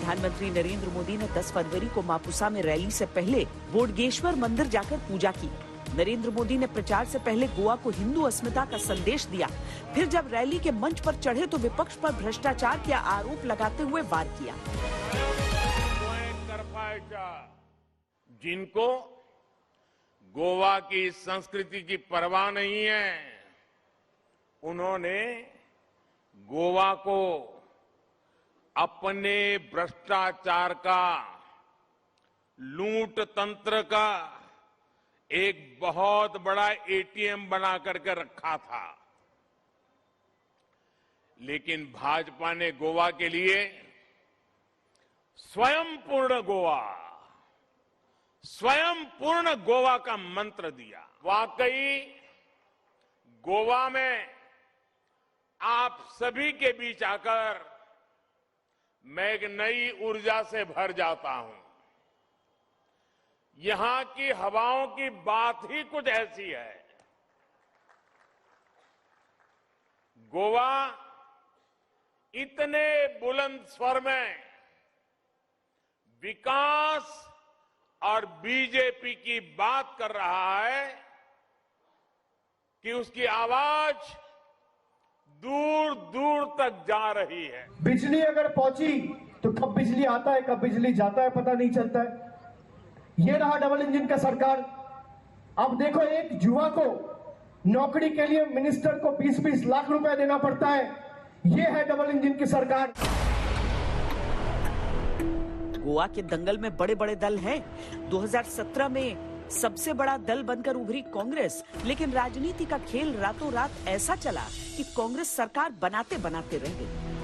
प्रधानमंत्री नरेंद्र मोदी ने 10 फरवरी को मापुसा में रैली से पहले बोडगेश्वर मंदिर जाकर पूजा की। नरेंद्र मोदी ने प्रचार से पहले गोवा को हिंदू अस्मिता का संदेश दिया। फिर जब रैली के मंच पर चढ़े तो विपक्ष पर भ्रष्टाचार के आरोप लगाते हुए वार किया। जिनको गोवा की संस्कृति की परवाह नहीं है, उन्होंने गोवा को अपने भ्रष्टाचार का, लूट तंत्र का एक बहुत बड़ा एटीएम बना करके रखा था। लेकिन भाजपा ने गोवा के लिए स्वयं पूर्ण गोवा का मंत्र दिया। वाकई गोवा में आप सभी के बीच आकर मैं एक नई ऊर्जा से भर जाता हूं। यहां की हवाओं की बात ही कुछ ऐसी है। गोवा इतने बुलंद स्वर में विकास और बीजेपी की बात कर रहा है कि उसकी आवाज दूर दूर तक जा रही है। बिजली अगर पहुंची तो कब बिजली आता है, कब बिजली जाता है, पता नहीं चलता है। ये रहा डबल इंजन का सरकार। अब देखो, एक युवा को नौकरी के लिए मिनिस्टर को 20-20 लाख रुपए देना पड़ता है। ये है डबल इंजन की सरकार। गोवा के दंगल में बड़े बड़े दल हैं। 2017 में सबसे बड़ा दल बनकर उभरी कांग्रेस, लेकिन राजनीति का खेल रातों रात ऐसा चला कि कांग्रेस सरकार बनाते बनाते रह गई।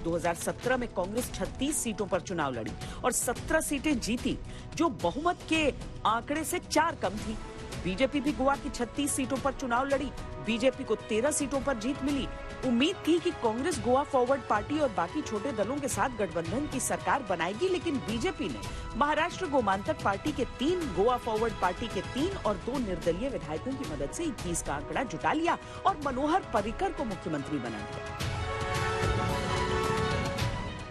2017 में कांग्रेस 36 सीटों पर चुनाव लड़ी और 17 सीटें जीती, जो बहुमत के आंकड़े से 4 कम थी। बीजेपी भी गोवा की 36 सीटों पर चुनाव लड़ी। बीजेपी को 13 सीटों पर जीत मिली। उम्मीद थी कि कांग्रेस गोवा फॉरवर्ड पार्टी और बाकी छोटे दलों के साथ गठबंधन की सरकार बनाएगी, लेकिन बीजेपी ने महाराष्ट्र गोमांतक पार्टी के 3, गोवा फॉरवर्ड पार्टी के 3 और 2 निर्दलीय विधायकों की मदद से 21 का आंकड़ा जुटा लिया और मनोहर पर्रिकर को मुख्यमंत्री बना दिया।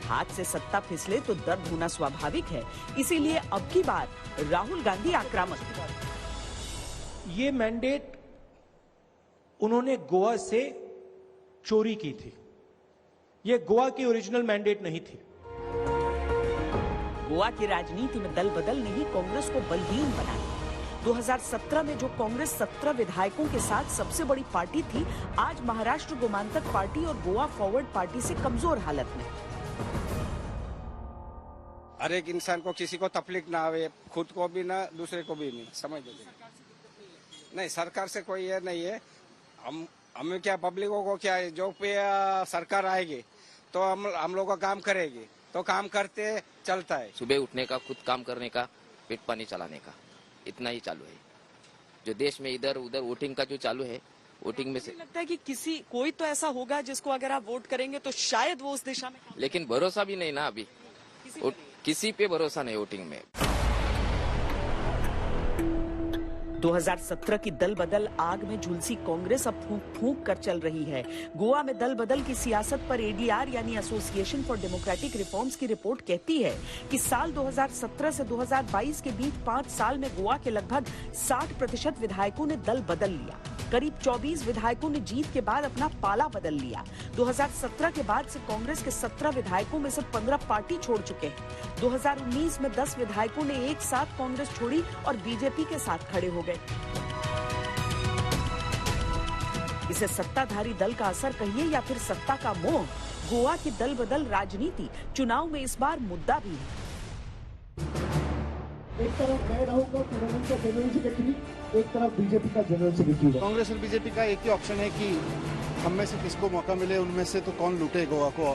हाथ से सत्ता फिसले तो दर्द होना स्वाभाविक है, इसीलिए अब की बार राहुल गांधी आक्रामक। ये मैंडेट उन्होंने गोवा से चोरी की थी। ये गोवा की ओरिजिनल मैंडेट नहीं थी। गोवा की राजनीति में दल बदल ने ही कांग्रेस को बलहीन बनाया। 2017 में जो कांग्रेस 17 विधायकों के साथ सबसे बड़ी पार्टी थी, आज महाराष्ट्र गोमांतक पार्टी और गोवा फॉरवर्ड पार्टी से कमजोर हालत में। हर एक इंसान को किसी को तकलीफ ना आवे, खुद को भी ना, दूसरे को भी नहीं, समझ नहीं। सरकार से कोई ये नहीं है। हमें क्या, पब्लिकों को क्या है, जो पे सरकार आएगी तो हम लोग का काम करेगी, तो काम करते चलता है। सुबह उठने का, खुद काम करने का, पेट पानी चलाने का, इतना ही चालू है। जो देश में इधर उधर वोटिंग का जो चालू है, वोटिंग में से लगता है कि कोई तो ऐसा होगा जिसको अगर आप वोट करेंगे तो शायद वो उस दिशा में। लेकिन भरोसा भी नहीं ना अभी, किसी पे भरोसा नहीं वोटिंग में। 2017 की दल बदल आग में झुलसी कांग्रेस अब फूंक फूंक कर चल रही है। गोवा में दल बदल की सियासत पर एडीआर यानी एसोसिएशन फॉर डेमोक्रेटिक रिफॉर्म्स की रिपोर्ट कहती है कि साल 2017 से 2022 के बीच 5 साल में गोवा के लगभग 60% विधायकों ने दल बदल लिया। करीब 24 विधायकों ने जीत के बाद अपना पाला बदल लिया। 2017 के बाद से कांग्रेस के 17 विधायकों में से 15 पार्टी छोड़ चुके हैं। 2019 में 10 विधायकों ने एक साथ कांग्रेस छोड़ी और बीजेपी के साथ खड़े हो गए। इसे सत्ताधारी दल का असर कहिए या फिर सत्ता का मोह, गोवा की दल बदल राजनीति चुनाव में इस बार मुद्दा भी है। एक तरफ मैं रहूंगा तृणमूल का जनरल सेक्रेटरी, एक तरफ बीजेपी का जनरल सेक्रेटरी। कांग्रेस और बीजेपी का एक ही ऑप्शन है कि हम में से किसको मौका मिले, उनमें से तो कौन लूटे गोवा को।